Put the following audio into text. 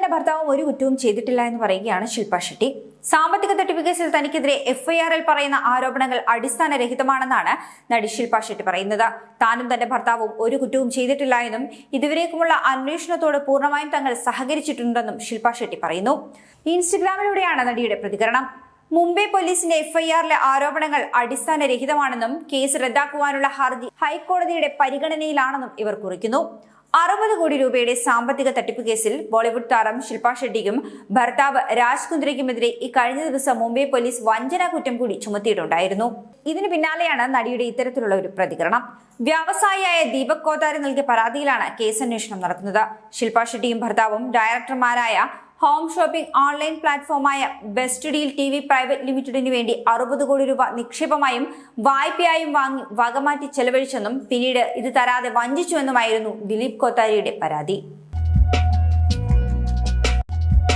തന്നെ ഭർത്താവും ഒരു കുറ്റവും ചെയ്തിട്ടില്ല എന്ന് പറയുകയാണ് ശില്പ ഷെട്ടി. സാമ്പത്തിക തട്ടിപ്പ് കേസിൽ തനിക്കെതിരെ എഫ്ഐആറിൽ പറയുന്ന ആരോപണങ്ങൾ അടിസ്ഥാനരഹിതമാണെന്നാണ് നടി ശില്പ ഷെട്ടി പറയുന്നത്. താനും തന്റെ ഭർത്താവും ഒരു കുറ്റവും ചെയ്തിട്ടില്ല എന്നും ഇതുവരേക്കുമുള്ള അന്വേഷണത്തോട് പൂർണ്ണമായും തങ്ങൾ സഹകരിച്ചിട്ടുണ്ടെന്നും ശില്പ ഷെട്ടി പറയുന്നു. ഇൻസ്റ്റഗ്രാമിലൂടെയാണ് നടിയുടെ പ്രതികരണം. മുംബൈ പോലീസിന്റെ എഫ്ഐആറിലെ ആരോപണങ്ങൾ അടിസ്ഥാനരഹിതമാണെന്നും കേസ് റദ്ദാക്കുവാനുള്ള ഹർജി ഹൈക്കോടതിയുടെ പരിഗണനയിലാണെന്നും ഇവർ കുറിക്കുന്നു. 60 കോടി രൂപയുടെ സാമ്പത്തിക തട്ടിപ്പ് കേസിൽ ബോളിവുഡ് താരം ശില്പ ഷെട്ടിക്കും ഭർത്താവ് രാജ് കുന്ദ്രയ്ക്കുമെതിരെ കഴിഞ്ഞ ദിവസം മുംബൈ പോലീസ് വഞ്ചനാ കുറ്റം കൂടി ചുമത്തിയിട്ടുണ്ടായിരുന്നു. ഇതിന് പിന്നാലെയാണ് നടിയുടെ ഇത്തരത്തിലുള്ള ഒരു പ്രതികരണം. വ്യവസായിയായ ദീപക് കോത്താരി നൽകിയ പരാതിയിലാണ് കേസന്വേഷണം നടത്തുന്നത്. ശില്പ ഷെട്ടിയും ഭർത്താവും ഡയറക്ടർമാരായ ഹോം ഷോപ്പിംഗ് ഓൺലൈൻ പ്ലാറ്റ്ഫോമായ ബെസ്റ്റ് ഡീൽ ടി.വി. പ്രൈവറ്റ് ലിമിറ്റഡിന് വേണ്ടി 60 കോടി രൂപ നിക്ഷേപമായും വായ്പയായും വാങ്ങി വകമാറ്റി ചെലവഴിച്ചെന്നും പിന്നീട് ഇത് തരാതെ വഞ്ചിച്ചുവെന്നുമായിരുന്നു ദിലീപ് കോത്താരിയുടെ പരാതി.